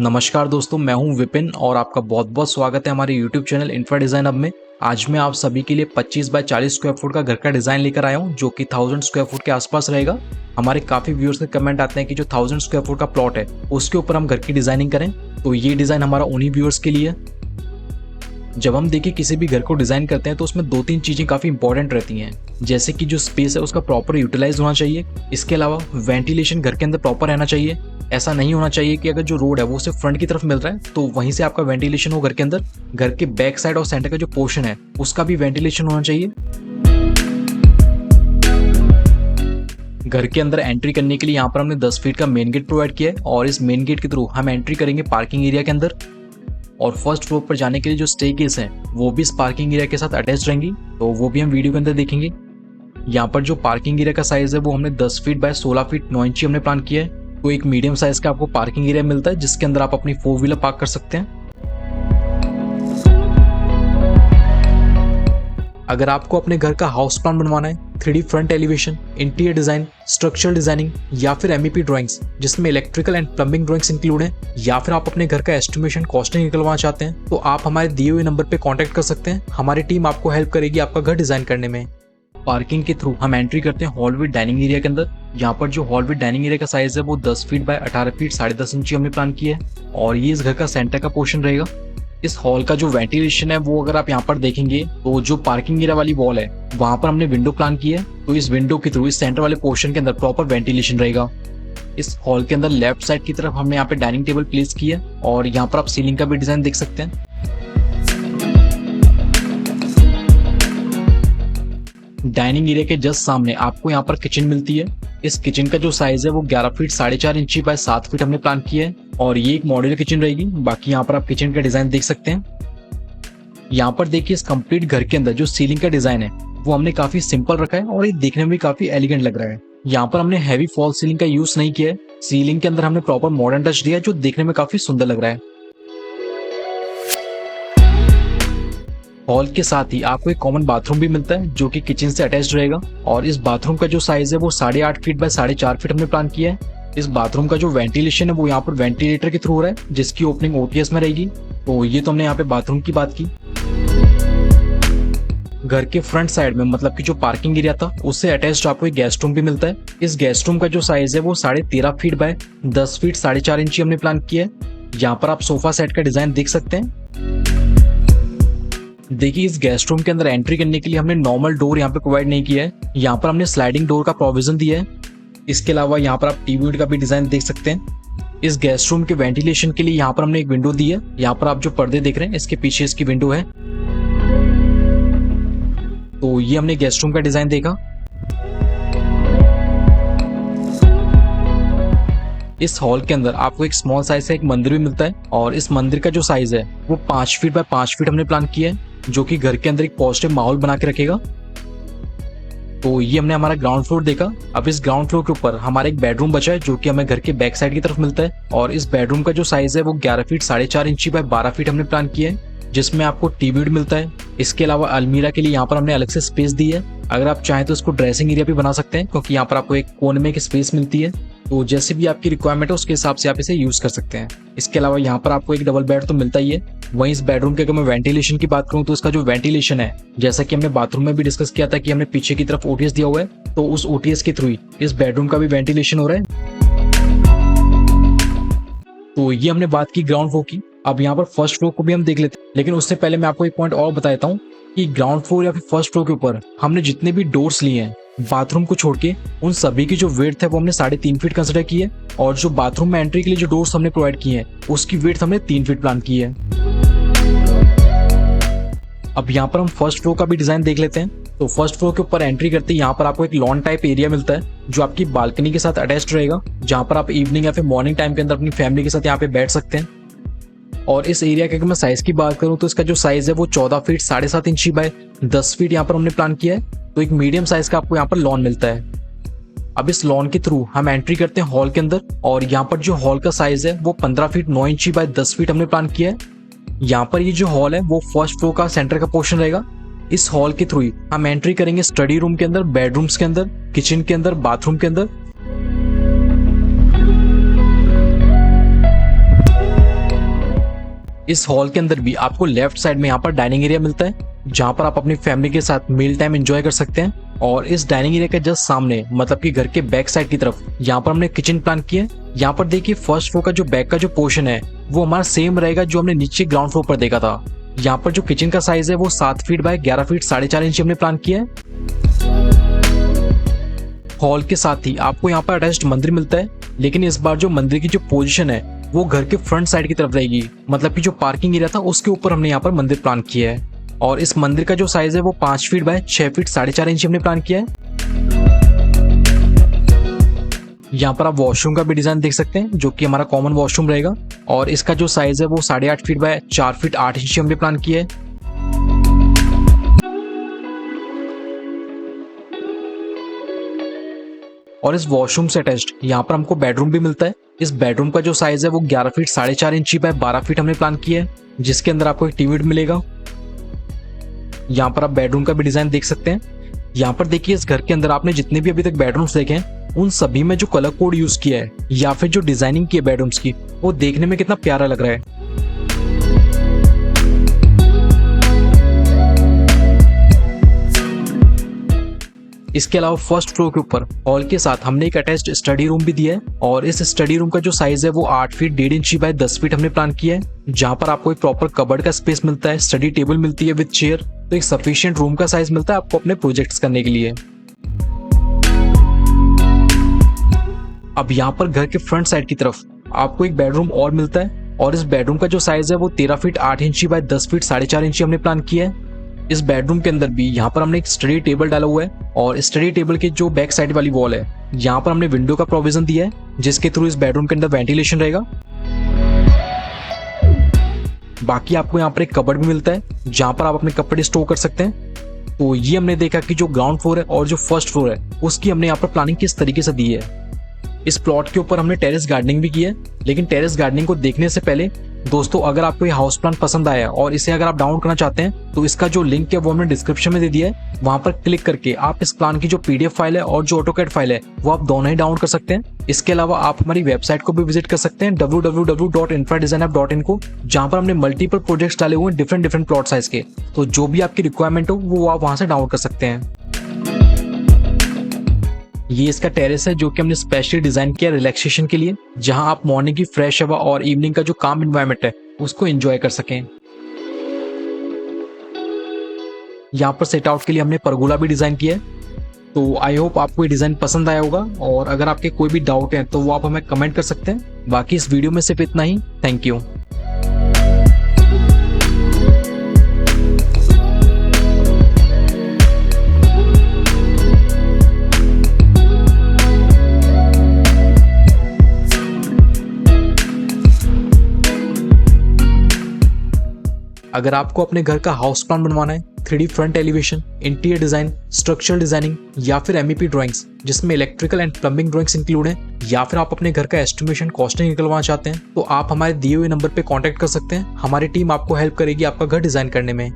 नमस्कार दोस्तों, मैं हूं विपिन और आपका बहुत बहुत स्वागत है हमारे YouTube चैनल इंफ्रा डिज़ाइन अब में। आज मैं आप सभी के लिए 25 बाय 40 स्क्वायर फुट का घर का डिज़ाइन लेकर आया हूं, जो कि 1000 स्क्वायर फुट के आसपास रहेगा। हमारे काफ़ी व्यूअर्स के कमेंट आते हैं कि जो 1000 स्क्वायर फुट का प्लॉट है उसके ऊपर हम घर की डिज़ाइनिंग करें, तो ये डिज़ाइन हमारा उन्हीं व्यूअर्स के लिए। जब हम देखिए किसी भी घर को डिज़ाइन करते हैं तो उसमें 2-3 चीज़ें काफ़ी इंपॉर्टेंट रहती हैं, जैसे कि जो स्पेस है उसका प्रॉपर यूटिलाइज होना चाहिए। इसके अलावा वेंटिलेशन घर के अंदर प्रॉपर रहना चाहिए। ऐसा नहीं होना चाहिए कि अगर जो रोड है वो सिर्फ फ्रंट की तरफ मिल रहा है तो वहीं से आपका वेंटिलेशन हो घर के अंदर। घर के बैक साइड और सेंटर का जो पोर्शन है उसका भी वेंटिलेशन होना चाहिए। घर के अंदर एंट्री करने के लिए यहाँ पर हमने 10 फीट का मेन गेट प्रोवाइड किया है और इस मेन गेट के थ्रू हम एंट्री करेंगे पार्किंग एरिया के अंदर। और फर्स्ट फ्लोर पर जाने के लिए जो स्टेयरकेस है वो भी इस पार्किंग एरिया के साथ अटैच रहेंगी, तो वो भी हम वीडियो के अंदर देखेंगे। यहाँ पर जो पार्किंग एरिया का साइज है वो हमने 10 फीट बाय 16 फीट 9 इंची हमने प्लान किया है। तो एक मीडियम साइज का आपको पार्किंग एरिया मिलता है जिसके अंदर आप अपनी 4 व्हीलर पार्क कर सकते हैं। अगर आपको अपने घर का हाउस प्लान बनवाना है, 3D front elevation, interior design, structural designing या फिर MEP ड्राइंग्स जिसमें electrical and plumbing drawings include हैं, या फिर आप अपने घर का एस्टिमेशन कॉस्टिंग निकलवाना चाहते हैं, तो आप हमारे दिए हुए नंबर पे कांटेक्ट कर सकते हैं। हमारी टीम आपको हेल्प करेगी आपका घर डिजाइन करने में। पार्किंग के थ्रू हम एंट्री करते हैं हॉल विद डाइनिंग एरिया के अंदर। यहाँ पर जो हॉल विद डाइनिंग एरिया का साइज है वो 10 फीट बाय 18 फीट 10.5 इंची हमने प्लान किया है और ये इस घर का सेंटर का पोर्शन रहेगा। इस हॉल का जो वेंटिलेशन है वो अगर आप यहाँ पर देखेंगे तो जो पार्किंग एरिया वाली वॉल है वहां पर हमने विंडो प्लान की है, तो इस विंडो के थ्रू इस सेंटर वाले पोर्शन के अंदर प्रॉपर वेंटिलेशन रहेगा। इस हॉल के अंदर लेफ्ट साइड की तरफ हमने यहाँ पे डाइनिंग टेबल प्लेस की है और यहाँ पर आप सीलिंग का भी डिजाइन देख सकते हैं। डाइनिंग एरिया के जस्ट सामने आपको यहाँ पर किचन मिलती है। इस किचन का जो साइज है वो 11 फीट 4.5 इंची बाय 7 फीट हमने प्लान किया है और ये एक मॉड्यूलर किचन रहेगी। बाकी यहाँ पर आप किचन का डिजाइन देख सकते हैं। यहाँ पर देखिए इस कंप्लीट घर के अंदर जो सीलिंग का डिजाइन है वो हमने काफी सिंपल रखा है और ये देखने में भी काफी एलिगेंट लग रहा है। यहाँ पर हमने हैवी फॉल सीलिंग का यूज नहीं किया है। सीलिंग के अंदर हमने प्रॉपर मॉडर्न टच दिया है जो देखने में काफी सुंदर लग रहा है। हॉल के साथ ही आपको एक कॉमन बाथरूम भी मिलता है जो कि किचन से अटैच्ड रहेगा और इस बाथरूम का जो साइज है वो 8.5 फीट बाय 4.5 फीट हमने प्लान किया है। इस बाथरूम का जो वेंटिलेशन है वो यहाँ पर वेंटिलेटर के थ्रू हो रहा है जिसकी ओपनिंग OTS में रहेगी। तो ये तो हमने यहाँ पे बाथरूम की बात की। घर के फ्रंट साइड में मतलब कि जो पार्किंग एरिया था उससे अटैच्ड आपको एक गेस्ट रूम भी मिलता है। इस गेस्ट रूम का जो साइज है वो 13.5 फीट बाय 10 फीट 4.5 इंची हमने प्लान किया है। यहाँ पर आप सोफा सेट का डिजाइन देख सकते हैं। देखिए इस गेस्ट रूम के अंदर एंट्री करने के लिए हमने नॉर्मल डोर यहाँ पे प्रोवाइड नहीं किया है, यहाँ पर हमने स्लाइडिंग डोर का प्रोविजन दिया है। इसके अलावा यहाँ पर आप टीवी यूनिट का भी डिजाइन देख सकते हैं। इस गेस्ट रूम के वेंटिलेशन के लिए यहाँ पर हमने एक विंडो दी है। यहाँ पर आप जो पर्दे देख रहे हैं इसके पीछे इसकी विंडो है। तो ये हमने गेस्ट रूम का डिजाइन देखा। इस हॉल के अंदर आपको एक स्मॉल साइज का एक मंदिर भी मिलता है और इस मंदिर का जो साइज है वो 5 फीट बाय 5 फीट हमने प्लान किया है जो कि घर के अंदर एक पॉजिटिव माहौल बना के रखेगा। तो ये हमने हमारा ग्राउंड फ्लोर देखा। अब इस ग्राउंड फ्लोर के ऊपर हमारा एक बेडरूम बचा है जो कि हमें घर के बैक साइड की तरफ मिलता है और इस बेडरूम का जो साइज है वो 11 फीट 4.5 इंची बाय 12 फीट हमने प्लान किया है जिसमें आपको टीवी यूनिट मिलता है। इसके अलावा अलमीरा के लिए यहाँ पर हमने अलग से स्पेस दी है। अगर आप चाहें तो इसको ड्रेसिंग एरिया भी बना सकते हैं क्योंकि यहाँ पर आपको एक कोने में एक स्पेस मिलती है। तो जैसे भी आपकी रिक्वायरमेंट है उसके हिसाब से आप इसे यूज कर सकते हैं। इसके अलावा यहाँ पर आपको एक डबल बेड तो मिलता ही है। वहीं इस बेडरूम के अगर मैं वेंटिलेशन की बात करूँ तो इसका जो वेंटिलेशन है जैसा कि हमने बाथरूम में भी डिस्कस किया था कि हमने पीछे की तरफ OTS दिया हुआ है, तो उस OTS के थ्रू ही इस बेडरूम का भी वेंटिलेशन हो रहा है। तो ये हमने बात की ग्राउंड फ्लोर की। अब यहाँ पर फर्स्ट फ्लोर को भी हम देख लेते हैं, लेकिन उससे पहले मैं आपको एक पॉइंट और बता देता हूँ कि ग्राउंड फ्लोर या फिर फर्स्ट फ्लोर के ऊपर हमने जितने भी डोर्स लिए हैं बाथरूम को छोड़ के उन सभी की जो विड्थ है वो हमने 3.5 फीट कंसिडर की है और जो बाथरूम में एंट्री के लिए जो डोर्स हमने प्रोवाइड किए हैं उसकी विड्थ हमने 3 फीट प्लान की है। अब यहाँ पर हम फर्स्ट फ्लोर का भी डिजाइन देख लेते हैं। तो फर्स्ट फ्लोर के ऊपर एंट्री करते ही यहाँ पर आपको एक लॉन टाइप एरिया मिलता है जो आपकी बालकनी के साथ अटैच्ड रहेगा, जहाँ पर आप इवनिंग या फिर मॉर्निंग टाइम के अंदर अपनी फैमिली के साथ यहाँ पे बैठ सकते हैं। और इस एरिया के अगर मैं साइज की बात करूं तो इसका जो साइज है वो 14 फीट 7.5 इंची बाय 10 फीट यहाँ पर हमने प्लान किया है। तो एक मीडियम साइज का आपको यहाँ पर लॉन मिलता है। अब इस लॉन के थ्रू हम एंट्री करते हैं हॉल के अंदर और यहाँ पर जो हॉल का साइज है वो 15 फीट 9 इंची बाय 10 फीट हमने प्लान किया है। यहाँ पर ये जो हॉल है वो फर्स्ट फ्लोर का सेंटर का पोर्शन रहेगा। इस हॉल के थ्रू ही हम एंट्री करेंगे स्टडी रूम के अंदर, बेडरूम्स के अंदर, किचन के अंदर, बाथरूम के अंदर। इस हॉल के अंदर भी आपको लेफ्ट साइड में यहाँ पर डाइनिंग एरिया मिलता है, जहाँ पर आप अपनी फैमिली के साथ मील टाइम एंजॉय कर सकते हैं। और इस डाइनिंग एरिया के जस्ट सामने मतलब कि घर के बैक साइड की तरफ यहाँ पर हमने किचन प्लान किया है। यहाँ पर देखिए फर्स्ट फ्लोर का जो बैक का जो पोर्शन है वो हमारा सेम रहेगा जो हमने नीचे ग्राउंड फ्लोर पर देखा था। यहाँ पर जो किचन का साइज है वो 7 फीट बाय 11 फीट 4.5 इंच हमने प्लान किया है। हॉल के साथ ही आपको यहाँ पर अटैच्ड मंदिर मिलता है, लेकिन इस बार जो मंदिर की जो पोजीशन है वो घर के फ्रंट साइड की तरफ रहेगी, मतलब कि जो पार्किंग एरिया था उसके ऊपर हमने यहाँ पर मंदिर प्लान किया है। और इस मंदिर का जो साइज है वो 5 फीट बाय 6 फीट 4.5 इंच हमने प्लान किया है। यहाँ पर आप वॉशरूम का भी डिजाइन देख सकते हैं जो कि हमारा कॉमन वॉशरूम रहेगा, और इसका जो साइज है वो 8.5 फीट बाय 4 फीट 8 इंच हमने प्लान किया है। और इस वॉशरूम से अटैच्ड यहाँ पर हमको बेडरूम भी मिलता है। इस बेडरूम का जो साइज है वो 11 फीट 4.5 इंची बाय 12 फीट हमने प्लान किया है, जिसके अंदर आपको एक टीवी मिलेगा। यहाँ पर आप बेडरूम का भी डिजाइन देख सकते हैं। यहाँ पर देखिए इस घर के अंदर आपने जितने भी अभी तक बेडरूम्स देखे हैं उन सभी में जो कलर कोड यूज किया है या फिर जो डिजाइनिंग की है बेडरूम्स की, वो देखने में कितना प्यारा लग रहा है। इसके अलावा फर्स्ट फ्लोर के ऊपर हॉल के साथ हमने एक अटैच्ड स्टडी रूम भी दिया है, और इस स्टडी रूम का जो साइज है वो 8 फीट 1.5 इंची बाय 10 फीट हमने प्लान किया है, जहां पर आपको एक प्रॉपर कबर्ड का स्पेस मिलता है, स्टडी टेबल मिलती है विद चेयर, तो एक सफिशिएंट रूम का साइज मिलता है आपको अपने प्रोजेक्ट्स करने के लिए। अब यहाँ पर घर के फ्रंट साइड की तरफ आपको एक बेडरूम और मिलता है, और इस बेडरूम का जो साइज है वो 13 फीट 8 इंची बाय 10 फीट 4.5 इंची हमने प्लान किया है। इस बेडरूम के अंदर भी यहाँ पर हमने एक स्टडी टेबल डाला हुआ है, और स्टडी टेबल के जो बैक साइड वाली वॉल है यहाँ पर हमने विंडो का प्रोविजन दिया है, जिसके थ्रू इस बेडरूम के अंदर वेंटिलेशन रहेगा। बाकी आपको यहाँ पर एक कबर्ड भी मिलता है जहाँ पर आप अपने कपड़े स्टोर कर सकते हैं। तो ये हमने देखा कि जो ग्राउंड फ्लोर है और जो फर्स्ट फ्लोर है उसकी हमने यहाँ पर प्लानिंग किस तरीके से दी है। इस प्लॉट के ऊपर हमने टेरेस गार्डनिंग भी की है, लेकिन टेरेस गार्डनिंग को देखने से पहले दोस्तों अगर आपको ये हाउस प्लान पसंद आया और इसे अगर आप डाउनलोड करना चाहते हैं तो इसका जो लिंक है वो हमने डिस्क्रिप्शन में दे दिया है। वहां पर क्लिक करके आप इस प्लान की जो पीडीएफ फाइल है और जो ऑटोकैड फाइल है वो आप दोनों ही डाउनलोड कर सकते हैं। इसके अलावा आप हमारी वेबसाइट को भी विजिट कर सकते हैं www.infradesignhub.in को, जहां पर हमने मल्टीपल प्रोजेक्ट्स डाले हुए हैं डिफरेंट प्लॉट साइज के, तो जो भी आपकी रिक्वायरमेंट हो वो आप वहां से डाउनलोड कर सकते हैं। ये इसका टेरेस है जो कि हमने स्पेशली डिजाइन किया रिलैक्सेशन के लिए, जहां आप मॉर्निंग की फ्रेश हवा और इवनिंग का जो काम एनवायरनमेंट है उसको एंजॉय कर सकें। यहाँ पर सेट आउट के लिए हमने परगोला भी डिजाइन किया है। तो आई होप आपको ये डिजाइन पसंद आया होगा, और अगर आपके कोई भी डाउट है तो वो आप हमें कमेंट कर सकते हैं। बाकी इस वीडियो में सिर्फ इतना ही। Thank you. अगर आपको अपने घर का हाउस प्लान बनवाना है, 3D front elevation, interior design, structural designing या फिर MEP ड्राइंग्स जिसमें electrical and plumbing drawings include हैं, या फिर आप अपने घर का एस्टिमेशन कॉस्टिंग निकलवाना चाहते हैं, तो आप हमारे दिए हुए नंबर पे कांटेक्ट कर सकते हैं। हमारी टीम आपको हेल्प करेगी आपका घर डिजाइन करने में।